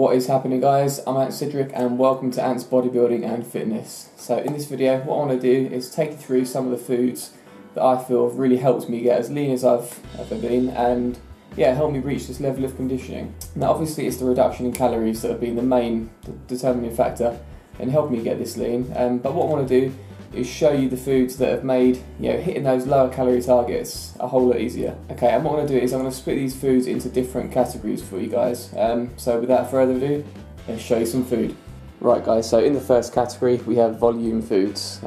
What is happening, guys? I'm Ant Cedric and welcome to Ant's Bodybuilding and Fitness. So in this video what I want to do is take you through some of the foods that I feel have really helped me get as lean as I've ever been and help me reach this level of conditioning. Now obviously it's the reduction in calories that have been the main determining factor in helping me get this lean, but what I want to do is show you the foods that have made hitting those lower calorie targets a whole lot easier. Okay, and what I'm going to do is I'm going to split these foods into different categories for you guys. So without further ado, let's show you some food. Right guys, so in the first category we have volume foods.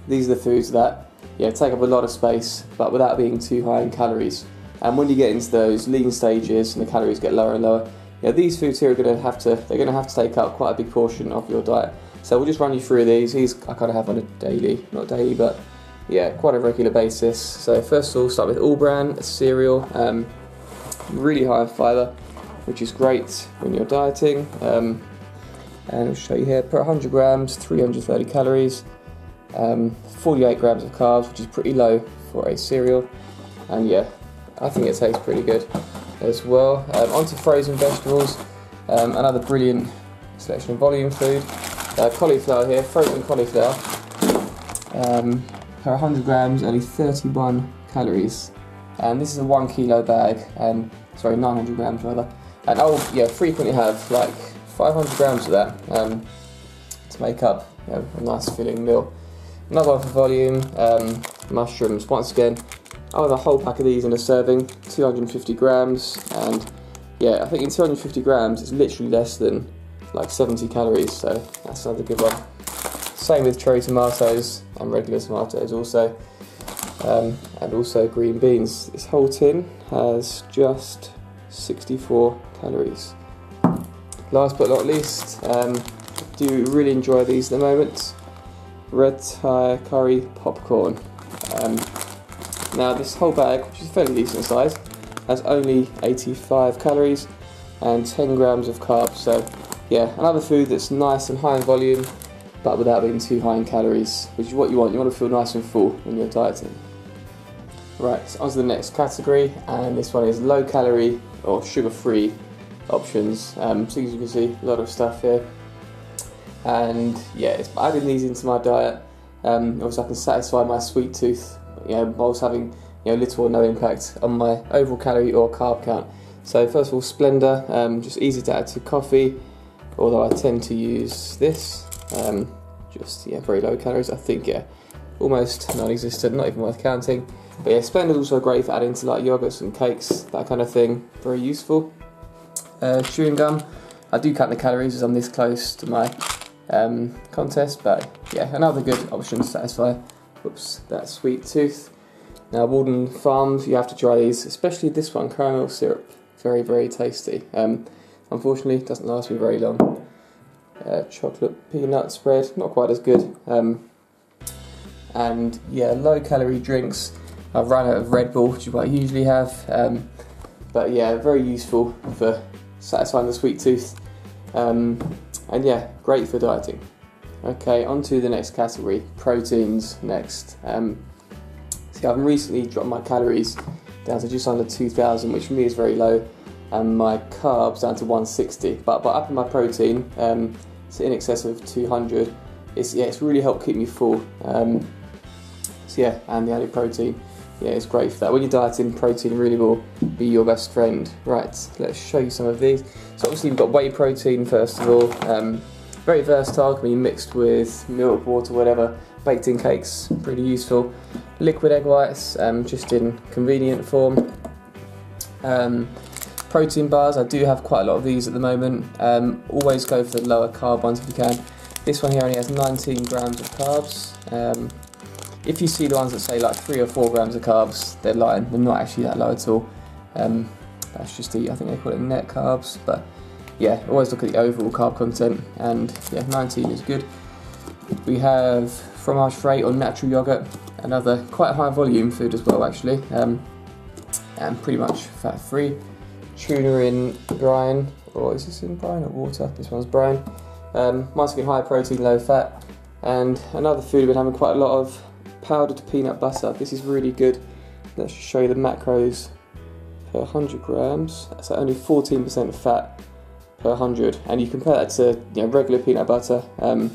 These are the foods that take up a lot of space but without being too high in calories. And when you get into those lean stages and the calories get lower and lower, these foods here are going to have to take up quite a big portion of your diet. So we'll just run you through these. These I kind of have on a daily, not daily, but quite a regular basis. So first of all, start with All Bran, a cereal, really high in fibre, which is great when you're dieting. And I'll show you here, per 100 grams, 330 calories, 48 grams of carbs, which is pretty low for a cereal. And I think it tastes pretty good as well. Onto frozen vegetables, another brilliant selection of volume food. Cauliflower here, frozen cauliflower, per 100 grams, only 31 calories. And this is a 1 kilo bag, sorry, 900 grams rather. And I'll frequently have like 500 grams of that to make up a nice filling meal. Another one for volume, mushrooms. Once again, I'll have a whole pack of these in a serving, 250 grams. And I think in 250 grams it's literally less than like 70 calories, so that's another good one. Same with cherry tomatoes and regular tomatoes also, and also green beans. This whole tin has just 64 calories. Last but not least, do really enjoy these at the moment, red Thai curry popcorn. Now this whole bag, which is fairly decent size, has only 85 calories and 10 grams of carbs, so another food that's nice and high in volume, but without being too high in calories, which is what you want. You want to feel nice and full when you're dieting. Right, so on to the next category, and this one is low calorie or sugar-free options. So as you can see, a lot of stuff here. And it's adding these into my diet. Obviously I can satisfy my sweet tooth, whilst having little or no impact on my overall calorie or carb count. So first of all, Splenda, just easy to add to coffee. Although I tend to use this, just very low calories. I think almost non-existent, not even worth counting. But Splenda is also great for adding to like yogurts and cakes, that kind of thing. Very useful. Chewing gum, I do count the calories as I'm this close to my contest, but another good option to satisfy that sweet tooth. Now Walden Farms, you have to try these, especially this one, caramel syrup. Very, very tasty. Unfortunately, it doesn't last me very long. Chocolate peanut spread, not quite as good. And low calorie drinks. I've run out of Red Bull, which is what I usually have. But very useful for satisfying the sweet tooth. And great for dieting. Okay, on to the next category, proteins next. I've recently dropped my calories down to just under 2,000, which for me is very low. And my carbs down to 160, but by upping my protein to in excess of 200, it's really helped keep me full. And the added protein, it's great for that. When you're dieting, protein really will be your best friend. Right, let's show you some of these. So obviously we've got whey protein first of all. Very versatile, can be mixed with milk, water, whatever. Baked in cakes, pretty useful. Liquid egg whites, just in convenient form. Protein bars, I do have quite a lot of these at the moment. Always go for the lower carb ones if you can. This one here only has 19 grams of carbs. If you see the ones that say like 3 or 4 grams of carbs, they're lying. They're not actually that low at all. That's just I think they call it net carbs. But always look at the overall carb content, and 19 is good. We have fromage frais or natural yogurt, another quite high volume food as well actually, and pretty much fat free. Tuna in brine, or is this in brine or water? This one's brine. Once again, high protein, low fat. And another food we've been having quite a lot of, powdered peanut butter. This is really good. Let's just show you the macros per 100 grams. So only 14% fat per 100, and you compare that to regular peanut butter, and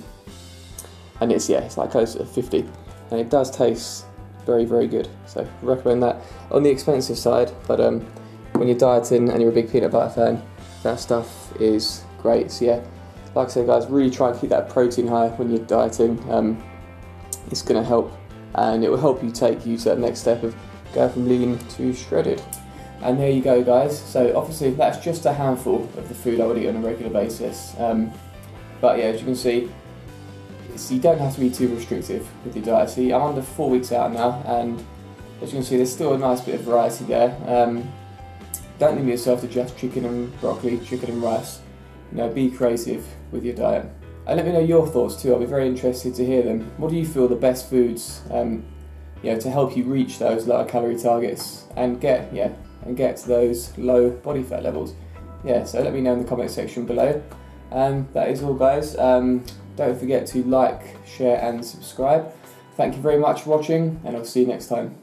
it's like close to 50, and it does taste very, very good. So recommend that on the expensive side, but when you're dieting and you're a big peanut butter fan, that stuff is great. So yeah, like I said guys, really try and keep that protein high when you're dieting. It's going to help, and it will help you take you to that next step of going from lean to shredded. And there you go guys, so obviously that's just a handful of the food I would eat on a regular basis, but yeah, as you can see, you don't have to be too restrictive with your diet. See, I'm under 4 weeks out now, and as you can see there's still a nice bit of variety there. Don't limit yourself to just chicken and broccoli, chicken and rice. Be creative with your diet. And let me know your thoughts too, I'll be very interested to hear them. What do you feel the best foods to help you reach those lower calorie targets and get to those low body fat levels? Yeah, so let me know in the comment section below. And that is all guys. Don't forget to like, share and subscribe. Thank you very much for watching, and I'll see you next time.